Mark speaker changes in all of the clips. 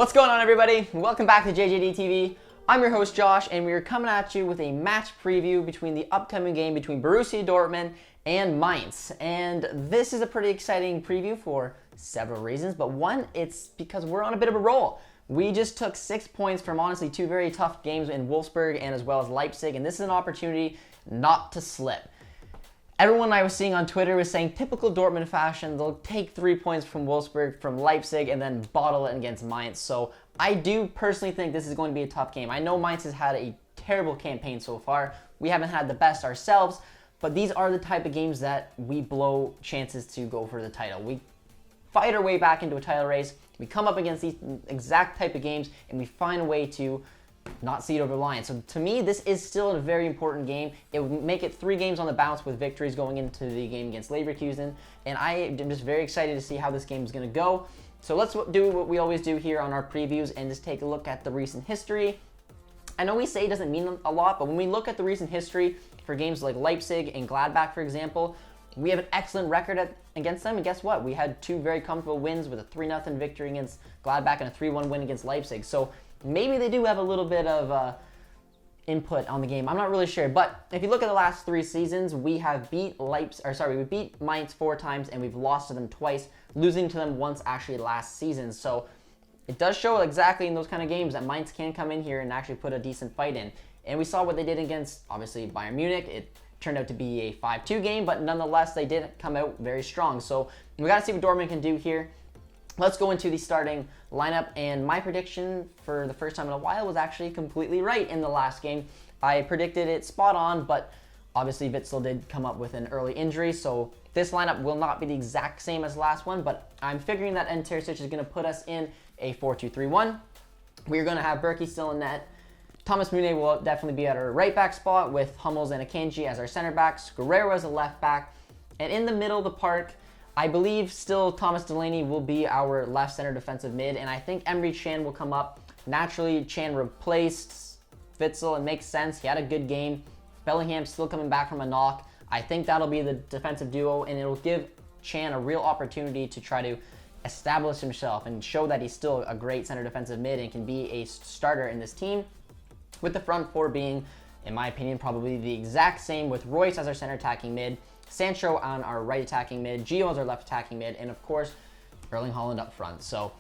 Speaker 1: What's going on, everybody? Welcome back to JJD TV. I'm your host Josh, and we are coming at you with a match preview between the upcoming game between Borussia Dortmund and Mainz. And this is a pretty exciting preview for several reasons, but one, it's because we're on a bit of a roll. We just took 6 points from honestly two very tough games in Wolfsburg and as well as Leipzig, and this is an opportunity not to slip. Everyone I was seeing on Twitter was saying typical Dortmund fashion, they'll take 3 points from Wolfsburg, from Leipzig, and then bottle it against Mainz. So I do personally think this is going to be a tough game. I know Mainz has had a terrible campaign so far. We haven't had the best ourselves, but these are the type of games that we blow chances to go for the title. We fight our way back into a title race. We come up against these exact type of games, and we find a way to not see it over the line. So to me, this is still a very important game. It would make it 3 games on the bounce with victories going into the game against Leverkusen. And I am just very excited to see how this game is going to go. So let's do what we always do here on our previews and just take a look at the recent history. I know we say it doesn't mean a lot, but when we look at the recent history for games like Leipzig and Gladbach, for example, we have an excellent record against them. And guess what? We had 2 very comfortable wins with a 3-0 victory against Gladbach and a 3-1 win against Leipzig. So maybe they do have a little bit of input on the game. I'm not really sure. But if you look at the last 3 seasons, we have beat we beat Mainz 4 times and we've lost to them twice, losing to them once actually last season. So it does show exactly in those kind of games that Mainz can come in here and actually put a decent fight in. And we saw what they did against, obviously, Bayern Munich. It turned out to be a 5-2 game, but nonetheless, they did come out very strong. So we got to see what Dortmund can do here. Let's go into the starting lineup, and my prediction for the first time in a while was actually completely right in the last game. I predicted it spot on, but obviously Witsel did come up with an early injury, so this lineup will not be the exact same as the last one, but I'm figuring that Terzic is going to put us in a 4-2-3-1. We're going to have Berkey still in net. Thomas Meunier will definitely be at our right back spot with Hummels and Akanji as our center backs, Guerrero as a left back, and in the middle of the park, I believe still Thomas Delaney will be our left center defensive mid, and I think Emre Can will come up. Naturally, Can replaced Witsel. It makes sense. He had a good game. Bellingham's still coming back from a knock. I think that'll be the defensive duo, and it'll give Can a real opportunity to try to establish himself and show that he's still a great center defensive mid and can be a starter in this team, with the front 4 being, in my opinion, probably the exact same, with Royce as our center attacking mid, Sancho on our right attacking mid, Gio as our left attacking mid, and of course, Erling Haaland up front. So,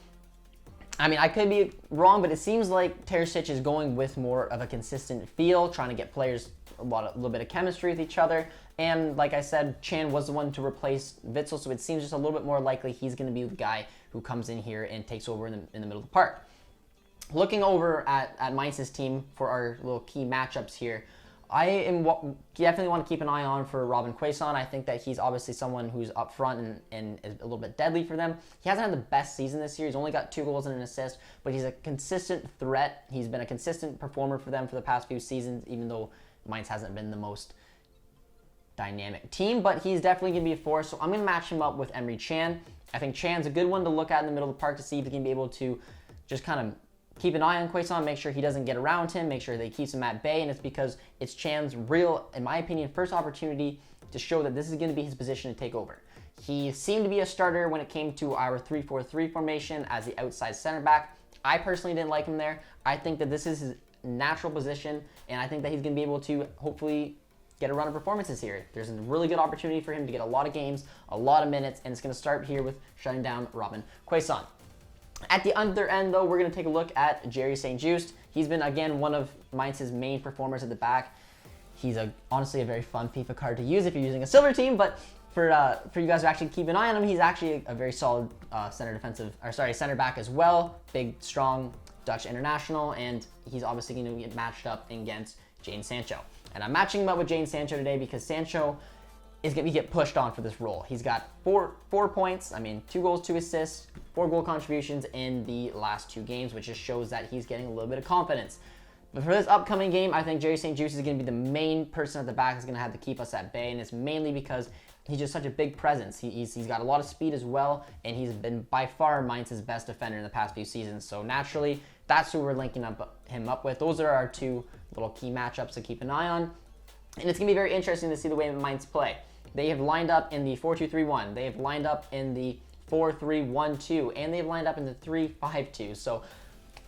Speaker 1: I mean, I could be wrong, but it seems like Terzic is going with more of a consistent feel, trying to get players a little bit of chemistry with each other. And like I said, Can was the one to replace Witsel, so it seems just a little bit more likely he's going to be the guy who comes in here and takes over in the middle of the park. Looking over at Mainz's team for our little key matchups here, I definitely want to keep an eye on for Robin Quaison. I think that he's obviously someone who's up front and is a little bit deadly for them. He hasn't had the best season this year. He's only got 2 goals and an assist, but he's a consistent threat. He's been a consistent performer for them for the past few seasons, even though Mainz hasn't been the most dynamic team, but he's definitely going to be a force. So I'm going to match him up with Emre Can. I think Chan's a good one to look at in the middle of the park to see if he can be able to just kind of keep an eye on Quaison, make sure he doesn't get around him, make sure that he keeps him at bay, and it's because it's Chan's real, in my opinion, first opportunity to show that this is going to be his position to take over. He seemed to be a starter when it came to our 3-4-3 formation as the outside center back. I personally didn't like him there. I think that this is his natural position, and I think that he's going to be able to hopefully get a run of performances here. There's a really good opportunity for him to get a lot of games, a lot of minutes, and it's going to start here with shutting down Robin Quaison. At the other end, though, we're going to take a look at Jerry St. Just. He's been, again, one of Mainz's main performers at the back. He's honestly a very fun FIFA card to use if you're using a silver team, but for you guys to actually keep an eye on him, he's actually a very solid center back as well. Big, strong Dutch international, and he's obviously going to get matched up against Jadon Sancho. And I'm matching him up with Jadon Sancho today because Sancho is going to get pushed on for this role. He's got four points, 2 goals, 2 assists, 4 goal contributions in the last 2 games, which just shows that he's getting a little bit of confidence. But for this upcoming game, I think Jerry St. Just is going to be the main person at the back that's going to have to keep us at bay, and it's mainly because he's just such a big presence. He's got a lot of speed as well, and he's been by far Mainz's best defender in the past few seasons. So naturally, that's who we're linking him up with. Those are our 2 little key matchups to keep an eye on. And it's going to be very interesting to see the way Mainz play. They have lined up in the 4-2-3-1. They have lined up in the 4-3-1-2, and they've lined up in the 3-5-2. So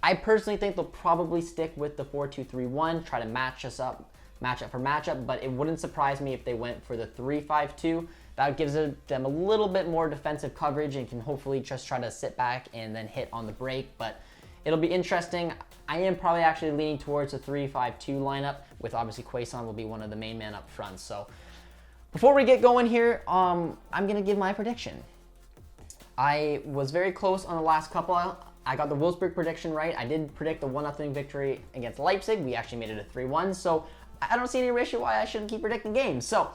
Speaker 1: I personally think they'll probably stick with the 4-2-3-1, try to match up for matchup, but it wouldn't surprise me if they went for the 3-5-2. That gives them a little bit more defensive coverage and can hopefully just try to sit back and then hit on the break, but it'll be interesting. I am probably actually leaning towards a 3-5-2 lineup, with obviously Quaison will be one of the main men up front. So before we get going here, I'm going to give my prediction. I was very close on the last couple. I got the Wolfsburg prediction right. I did predict a 1-0 victory against Leipzig. We actually made it a 3-1, so I don't see any reason why I shouldn't keep predicting games. So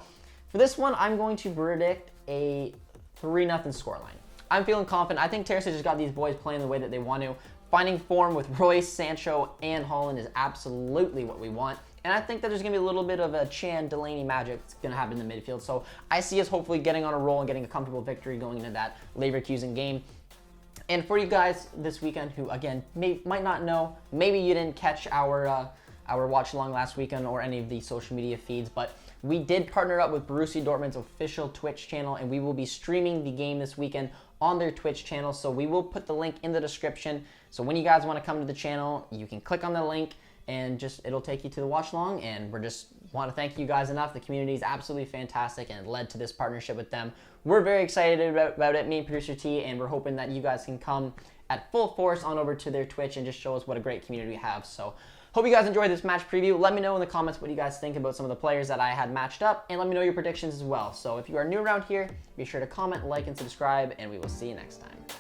Speaker 1: for this one, I'm going to predict a 3-0 scoreline. I'm feeling confident. I think Terzic just got these boys playing the way that they want to. Finding form with Royce, Sancho, and Haaland is absolutely what we want. And I think that there's going to be a little bit of a Chan Delaney magic that's going to happen in the midfield. So I see us hopefully getting on a roll and getting a comfortable victory going into that Leverkusen game. And for you guys this weekend who, again, might not know, maybe you didn't catch our watch along last weekend or any of the social media feeds, but we did partner up with Borussia Dortmund's official Twitch channel, and we will be streaming the game this weekend on their Twitch channel. So we will put the link in the description. So when you guys want to come to the channel, you can click on the link and it'll take you to the watch along. And we're just want to thank you guys enough. The community is absolutely fantastic and it led to this partnership with them. We're very excited about it, me and Producer T, and we're hoping that you guys can come at full force on over to their Twitch and just show us what a great community we have. So hope you guys enjoyed this match preview. Let me know in the comments what you guys think about some of the players that I had matched up, and let me know your predictions as well. So if you are new around here, be sure to comment, like, and subscribe, and we will see you next time.